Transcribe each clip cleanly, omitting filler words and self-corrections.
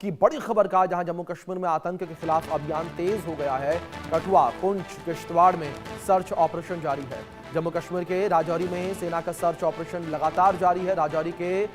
की बड़ी खबर का, जहां जम्मू कश्मीर में आतंक के खिलाफ अभियान तेज हो गया है। कठुआ, पुंछ, किश्तवाड़ में सर्च ऑपरेशन जारी है। जम्मू कश्मीर के राजौरी में सेना का सर्च ऑपरेशन लगातार जारी है। राजौरी के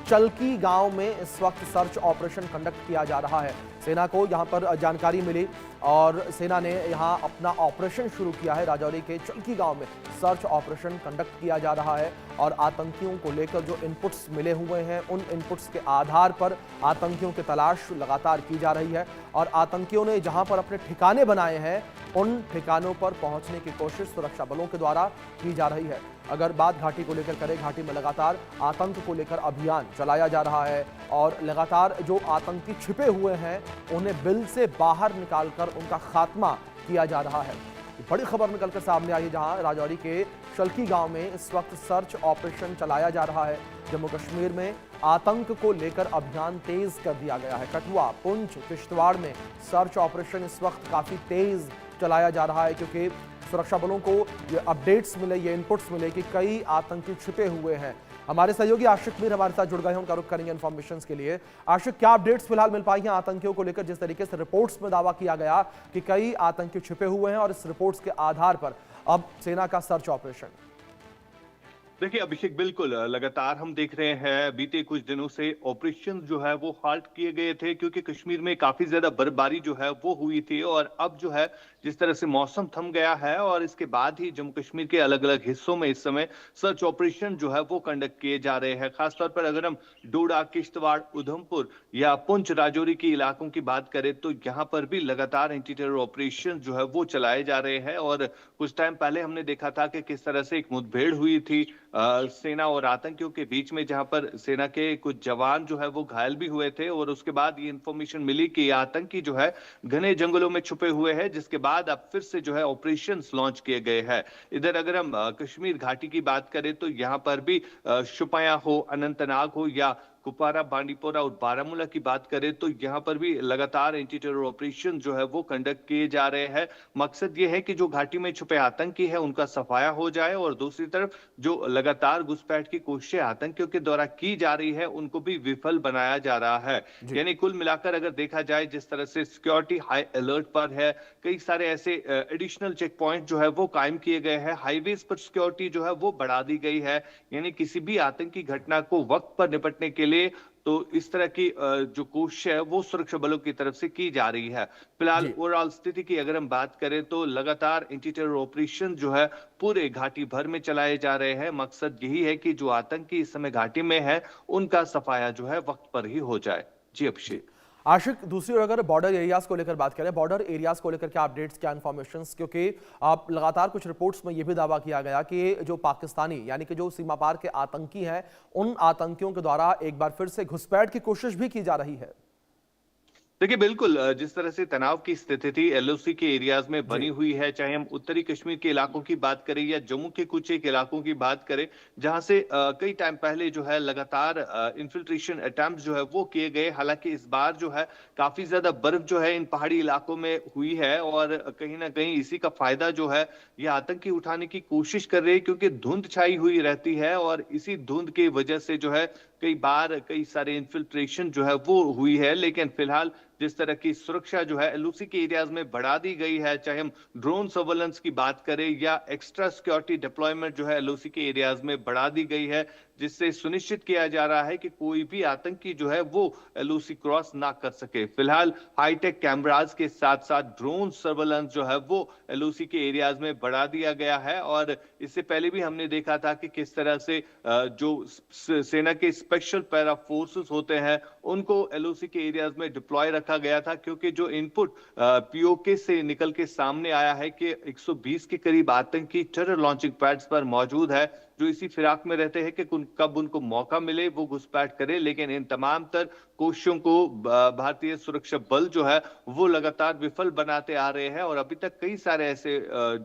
चलकी गांव में इस वक्त सर्च ऑपरेशन कंडक्ट किया जा रहा है। सेना को यहां पर जानकारी मिली और सेना ने यहां अपना ऑपरेशन शुरू किया है। राजौरी के चलकी गांव में सर्च ऑपरेशन कंडक्ट किया जा रहा है और आतंकियों को लेकर जो इनपुट्स मिले हुए हैं, उन इनपुट्स के आधार पर आतंकियों की तलाश लगातार की जा रही है और आतंकियों ने जहां पर अपने ठिकाने बनाए हैं, उन ठिकानों पर पहुंचने की कोशिश सुरक्षा बलों के द्वारा की जा रही है। अगर बात घाटी को लेकर करें, घाटी में लगातार आतंक को लेकर अभियान चलाया जा रहा है और लगातार जो आतंकी छिपे हुए हैं उन्हें बिल से बाहर निकालकर उनका खात्मा किया जा रहा है। बड़ी खबर निकलकर सामने आई है, जहां राजौरी के शल्की गांव में इस वक्त सर्च ऑपरेशन चलाया जा रहा है। जम्मू कश्मीर में आतंक को लेकर अभियान तेज कर दिया गया है। कठुआ, पुंछ, किश्तवाड़ में सर्च ऑपरेशन इस वक्त काफी तेज चलाया जा रहा है, क्योंकि सुरक्षा बलों को ये अपडेट्स मिले, ये इनपुट्स मिले कि कई आतंकी छिपे हुए हैं। हमारे सहयोगी आशिक मीर हमारे साथ जुड़ गए हैं, उनका रुख करेंगे इन्फॉर्मेशन के लिए। आशिक, क्या अपडेट्स फिलहाल मिल पाई हैं आतंकियों को लेकर, जिस तरीके से रिपोर्ट्स में दावा किया गया कि कई आतंकी छिपे हुए हैं और इस रिपोर्ट्स के आधार पर अब सेना का सर्च ऑपरेशन? देखिए अभिषेक, बिल्कुल लगातार हम देख रहे हैं बीते कुछ दिनों से ऑपरेशन जो है वो हाल्ट किए गए थे, क्योंकि कश्मीर में काफी ज्यादा बर्फबारी जो है वो हुई थी और अब जो है जिस तरह से मौसम थम गया है और इसके बाद ही जम्मू कश्मीर के अलग अलग हिस्सों में इस समय सर्च ऑपरेशन जो है वो कंडक्ट किए जा रहे हैं। खासतौर पर अगर हम डोडा, किश्तवाड़, उधमपुर या पुंछ, राजौरी के इलाकों की बात करें तो यहाँ पर भी लगातार एंटी टेरर ऑपरेशन जो है वो चलाए जा रहे हैं। और कुछ टाइम पहले हमने देखा था कि किस तरह से एक मुठभेड़ हुई थी सेना और आतंकियों के बीच में, जहां पर सेना के कुछ जवान जो है वो घायल भी हुए थे और उसके बाद ये इंफॉर्मेशन मिली कि ये आतंकी जो है घने जंगलों में छुपे हुए हैं, जिसके बाद अब फिर से जो है ऑपरेशंस लॉन्च किए गए हैं। इधर अगर हम कश्मीर घाटी की बात करें तो यहाँ पर भी शुपाया हो, अनंतनाग हो या कुपवारा, बांडीपोरा और बारामूला की बात करें तो यहाँ पर भी लगातार एंटी टेरर ऑपरेशन जो है वो कंडक्ट किए जा रहे हैं। मकसद ये है कि जो घाटी में छुपे आतंकी है उनका सफाया हो जाए और दूसरी तरफ जो लगातार घुसपैठ की कोशिशें आतंकियों के द्वारा की जा रही है उनको भी विफल बनाया जा रहा है। यानी कुल मिलाकर अगर देखा जाए, जिस तरह से सिक्योरिटी हाई अलर्ट पर है, कई सारे ऐसे एडिशनल चेक पॉइंट जो है वो कायम किए गए हैं, हाईवेज पर सिक्योरिटी जो है वो बढ़ा दी गई है। यानी किसी भी आतंकी घटना को वक्त पर निपटने के लिए तो इस तरह की जो कोशिश है वो सुरक्षा बलों की तरफ से की जा रही है। फिलहाल जी, ओवरऑल स्थिति की अगर हम बात करें तो लगातार एंटी टेरर ऑपरेशन जो है पूरे घाटी भर में चलाए जा रहे हैं। मकसद यही है कि जो आतंकी इस समय घाटी में है उनका सफाया जो है वक्त पर ही हो जाए। जी जी। अभिषेक। आशिक, दूसरी ओर अगर बॉर्डर एरियाज को लेकर बात करें, बॉर्डर एरियाज को लेकर क्या अपडेट्स, क्या इन्फॉर्मेशंस? क्योंकि आप लगातार कुछ रिपोर्ट्स में यह भी दावा किया गया कि जो पाकिस्तानी यानी कि जो सीमा पार के आतंकी हैं, उन आतंकियों के द्वारा एक बार फिर से घुसपैठ की कोशिश भी की जा रही है। देखिए बिल्कुल, जिस तरह से तनाव की स्थिति थी एलओसी के एरियाज में जी, बनी हुई है, चाहे हम उत्तरी कश्मीर के इलाकों की बात करें या जम्मू के कुछ एक इलाकों की बात करें, जहां से कई टाइम पहले जो है लगातार इन्फिल्ट्रेशन अटेम्प्ट जो है वो किए गए। हालांकि इस बार जो है काफी ज्यादा बर्फ जो है इन पहाड़ी इलाकों में हुई है और कहीं ना कहीं इसी का फायदा जो है ये आतंकी उठाने की कोशिश कर रहे हैं, क्योंकि धुंध छाई हुई रहती है और इसी धुंध की वजह से जो है कई बार कई सारे इन्फिल्ट्रेशन जो है वो हुई है। लेकिन फिलहाल जिस तरह की सुरक्षा जो है एलओसी के एरियाज में बढ़ा दी गई है, चाहे हम ड्रोन सर्वेलेंस की बात करें या एक्स्ट्रा सिक्योरिटी डिप्लॉयमेंट जो है एलओसी के एरियाज में बढ़ा दी गई है, जिससे सुनिश्चित किया जा रहा है कि कोई भी आतंकी जो है वो एलओसी क्रॉस ना कर सके। फिलहाल हाईटेक कैमराज के साथ साथ ड्रोन सर्वेलेंस जो है वो एलओसी के एरियाज में बढ़ा दिया गया है। और इससे पहले भी हमने देखा था कि किस तरह से जो सेना के स्पेशल पैरा फोर्सेस होते हैं उनको एलओसी के एरियाज में डिप्लॉय रखा गया था, क्योंकि जो इनपुट पीओके से निकल के सामने आया है कि 120 के करीब आतंकी टेरर लॉन्चिंग पैड्स पर मौजूद है, जो इसी फिराक में रहते हैं कि कब उनको मौका मिले वो घुसपैठ करे। लेकिन इन तमाम तर कोशिशों को भारतीय सुरक्षा बल जो है वो लगातार विफल बनाते आ रहे हैं और अभी तक कई सारे ऐसे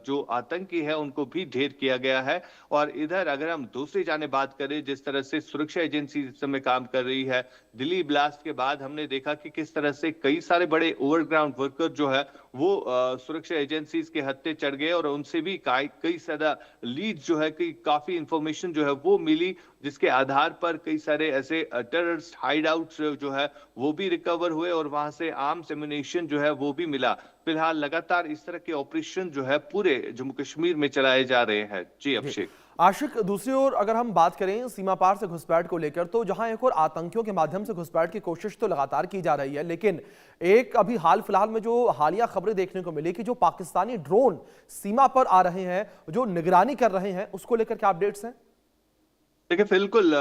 जो आतंकी है उनको भी ढेर किया गया है। और इधर अगर हम दूसरी जाने बात करें, जिस तरह से सुरक्षा एजेंसी इस समय काम कर रही है, दिल्ली ब्लास्ट के बाद हमने देखा कि किस तरह से कई सारे बड़े ओवरग्राउंड वर्कर जो है वो सुरक्षा एजेंसीज के हत्थे चढ़ गए और उनसे भी कई ज्यादा लीड जो है कि काफी इंफॉर्मेशन जो है वो मिली, जिसके आधार पर कई सारे ऐसे टेररिस्ट हाइडआउट्स जो है वो भी रिकवर हुए और वहां से आर्म्स एम्युनिशन जो है वो भी मिला। फिलहाल लगातार इस तरह के ऑपरेशन जो है पूरे जम्मू कश्मीर में चलाए जा रहे हैं। जी जी अभिषेक। आशिक, दूसरी ओर अगर हम बात करें सीमा पार से घुसपैठ को लेकर, तो जहां एक और आतंकियों के माध्यम से घुसपैठ की कोशिश तो लगातार की जा रही है, लेकिन एक अभी हाल फिलहाल में जो हालिया खबरें देखने को मिली कि जो पाकिस्तानी ड्रोन सीमा पर आ रहे हैं, जो निगरानी कर रहे हैं, उसको लेकर क्या अपडेट्स हैं? देखिए बिल्कुल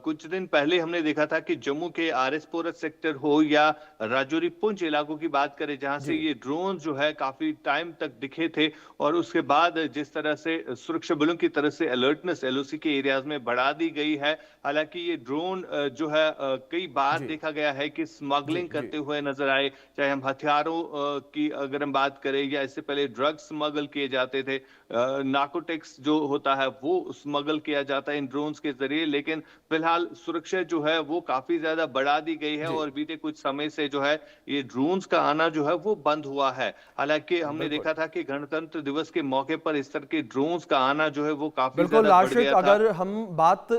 कुछ दिन पहले हमने देखा था कि जम्मू के आरएस पोरस सेक्टर हो या राजौरी पुंछ इलाकों की बात करें, जहां से जी ये ड्रोन जो है काफी टाइम तक दिखे थे और उसके बाद जिस तरह से सुरक्षा बलों की तरफ से अलर्टनेस एलओसी के एरियाज में बढ़ा दी गई है। हालांकि ये ड्रोन जो है कई बार जी देखा गया है कि जी स्मगलिंग जी करते हुए नजर आए, चाहे हम हथियारों की अगर हम बात करें या इससे पहले ड्रग्स स्मगल किए जाते थे, नार्कोटिक्स जो होता है वो स्मगल किया जाता है इन ड्रोन्स के जरिए। लेकिन फिलहाल सुरक्षा जो है वो काफी ज्यादा बढ़ा दी गई है जी और बीते कुछ समय से जो है ये ड्रोन्स का आना जो है वो बंद हुआ है। हालांकि हमने बिल्कुल देखा था कि गणतंत्र दिवस के मौके पर इस तरह के ड्रोन्स का आना जो है वो काफी बिल्कुल ज्यादा बढ़ आशिक, गया था। अगर हम बात